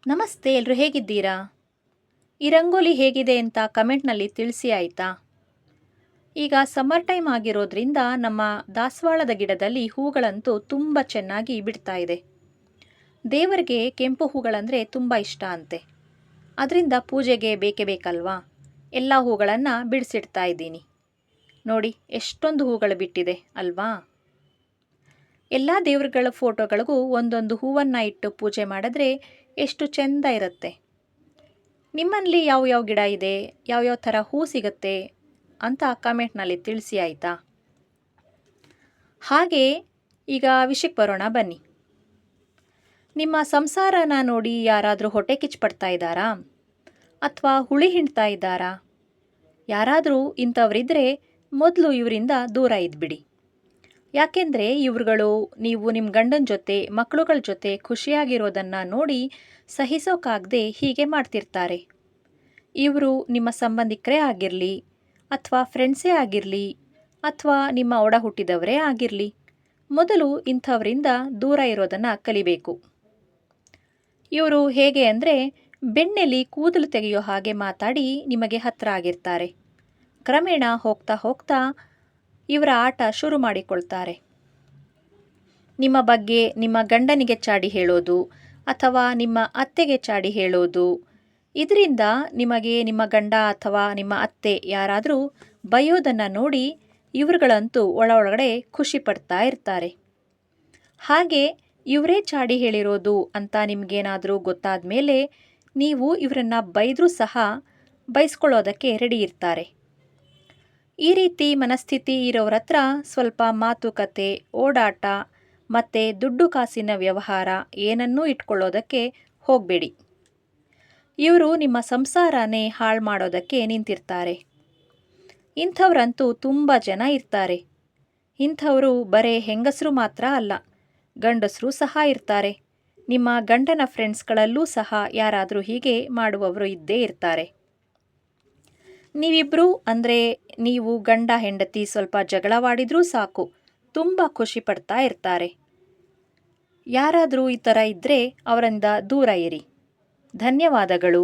ನಮಸ್ತೆ, ಎಲ್ಲರೂ ಹೇಗಿದ್ದೀರಾ? ಈ ರಂಗೋಲಿ ಹೇಗಿದೆ ಅಂತ ಕಮೆಂಟ್ನಲ್ಲಿ ತಿಳಿಸಿ ಆಯಿತಾ? ಈಗ ಸಮ್ಮರ್ ಟೈಮ್ ಆಗಿರೋದ್ರಿಂದ ನಮ್ಮ ದಾಸವಾಳದ ಗಿಡದಲ್ಲಿ ಹೂಗಳಂತೂ ತುಂಬ ಚೆನ್ನಾಗಿ ಬಿಡ್ತಾ ಇದೆ. ದೇವರಿಗೆ ಕೆಂಪು ಹೂಗಳಂದರೆ ತುಂಬ ಇಷ್ಟ ಅಂತೆ. ಅದರಿಂದ ಪೂಜೆಗೆ ಬೇಕೇ ಬೇಕಲ್ವಾ? ಎಲ್ಲ ಹೂಗಳನ್ನು ಬಿಡಿಸಿಡ್ತಾ ಇದ್ದೀನಿ. ನೋಡಿ ಎಷ್ಟೊಂದು ಹೂಗಳು ಬಿಟ್ಟಿದೆ ಅಲ್ವಾ? ಎಲ್ಲ ದೇವರುಗಳ ಫೋಟೋಗಳಿಗೂ ಒಂದೊಂದು ಹೂವನ್ನು ಇಟ್ಟು ಪೂಜೆ ಮಾಡಿದ್ರೆ ಎಷ್ಟು ಚೆಂದ ಇರುತ್ತೆ. ನಿಮ್ಮಲ್ಲಿ ಯಾವ ಗಿಡ ಇದೆ, ಯಾವ್ಯಾವ ಥರ ಹೂ ಸಿಗುತ್ತೆ ಅಂತ ಕಮೆಂಟ್ನಲ್ಲಿ ತಿಳಿಸಿ ಆಯಿತಾ? ಹಾಗೆ ಈಗ ವಿಷಯಕ್ಕೆ ಬರೋಣ ಬನ್ನಿ. ನಿಮ್ಮ ಸಂಸಾರನ ನೋಡಿ ಯಾರಾದರೂ ಹೊಟ್ಟೆ ಕಿಚ್ಚು ಪಡ್ತಾ ಇದ್ದಾರಾ? ಅಥವಾ ಹುಳಿ ಹಿಂಡ್ತಾ ಇದ್ದಾರಾ? ಯಾರಾದರೂ ಇಂಥವರಿದ್ದರೆ ಮೊದಲು ಇವರಿಂದ ದೂರ ಇದ್ಬಿಡಿ. ಯಾಕೆಂದರೆ ಇವ್ರುಗಳು ನೀವು ನಿಮ್ಮ ಗಂಡನ ಜೊತೆ ಮಕ್ಕಳುಗಳ ಜೊತೆ ಖುಷಿಯಾಗಿರೋದನ್ನು ನೋಡಿ ಸಹಿಸೋಕ್ಕಾಗದೆ ಹೀಗೆ ಮಾಡ್ತಿರ್ತಾರೆ. ಇವರು ನಿಮ್ಮ ಸಂಬಂಧಿಕರೇ ಆಗಿರಲಿ, ಅಥವಾ ಫ್ರೆಂಡ್ಸೇ ಆಗಿರಲಿ, ಅಥವಾ ನಿಮ್ಮ ಒಡ ಹುಟ್ಟಿದವರೇ ಆಗಿರಲಿ, ಮೊದಲು ಇಂಥವರಿಂದ ದೂರ ಇರೋದನ್ನು ಕಲಿಬೇಕು. ಇವರು ಹೇಗೆ ಅಂದರೆ ಬೆಣ್ಣೆಲಿ ಕೂದಲು ತೆಗೆಯೋ ಹಾಗೆ ಮಾತಾಡಿ ನಿಮಗೆ ಹತ್ತಿರ ಆಗಿರ್ತಾರೆ. ಕ್ರಮೇಣ ಹೋಗ್ತಾ ಹೋಗ್ತಾ ಇವರ ಆಟ ಶುರು ಮಾಡಿಕೊಳ್ತಾರೆ. ನಿಮ್ಮ ಬಗ್ಗೆ ನಿಮ್ಮ ಗಂಡನಿಗೆ ಚಾಡಿ ಹೇಳೋದು ಅಥವಾ ನಿಮ್ಮ ಅತ್ತೆಗೆ ಚಾಡಿ ಹೇಳೋದು, ಇದರಿಂದ ನಿಮಗೆ ನಿಮ್ಮ ಗಂಡ ಅಥವಾ ನಿಮ್ಮ ಅತ್ತೆ ಯಾರಾದರೂ ಬೈಯೋದನ್ನು ನೋಡಿ ಇವರುಗಳಂತೂ ಒಳಗಡೆ ಖುಷಿ ಪಡ್ತಾ ಇರ್ತಾರೆ. ಹಾಗೆ ಇವರೇ ಚಾಡಿ ಹೇಳಿರೋದು ಅಂತ ನಿಮಗೇನಾದರೂ ಗೊತ್ತಾದ ಮೇಲೆ ನೀವು ಇವರನ್ನು ಬೈದರೂ ಸಹ ಬೈಸ್ಕೊಳ್ಳೋದಕ್ಕೆ ರೆಡಿ ಇರ್ತಾರೆ. ಈ ರೀತಿ ಮನಸ್ಥಿತಿ ಇರೋರ ಹತ್ರ ಸ್ವಲ್ಪ ಮಾತುಕತೆ, ಓಡಾಟ ಮತ್ತು ದುಡ್ಡು ಕಾಸಿನ ವ್ಯವಹಾರ ಏನನ್ನೂ ಇಟ್ಕೊಳ್ಳೋದಕ್ಕೆ ಹೋಗಬೇಡಿ. ಇವರು ನಿಮ್ಮ ಸಂಸಾರನೇ ಹಾಳು ಮಾಡೋದಕ್ಕೆ ನಿಂತಿರ್ತಾರೆ. ಇಂಥವ್ರಂತೂ ತುಂಬ ಜನ ಇರ್ತಾರೆ. ಇಂಥವರು ಬರೇ ಹೆಂಗಸರು ಮಾತ್ರ ಅಲ್ಲ, ಗಂಡಸರು ಸಹ ಇರ್ತಾರೆ. ನಿಮ್ಮ ಗಂಡನ ಫ್ರೆಂಡ್ಸ್ಗಳಲ್ಲೂ ಸಹ ಯಾರಾದರೂ ಹೀಗೆ ಮಾಡುವವರು ಇದ್ದೇ ಇರ್ತಾರೆ. ನೀವಿಬ್ಬರು ಅಂದರೆ ನೀವು ಗಂಡ ಹೆಂಡತಿ ಸ್ವಲ್ಪ ಜಗಳವಾಡಿದ್ರೂ ಸಾಕು, ತುಂಬ ಖುಷಿ ಪಡ್ತಾ ಇರ್ತಾರೆ. ಯಾರಾದರೂ ಈ ಥರ ಇದ್ದರೆ ಅವರಿಂದ ದೂರ ಇರಿ. ಧನ್ಯವಾದಗಳು.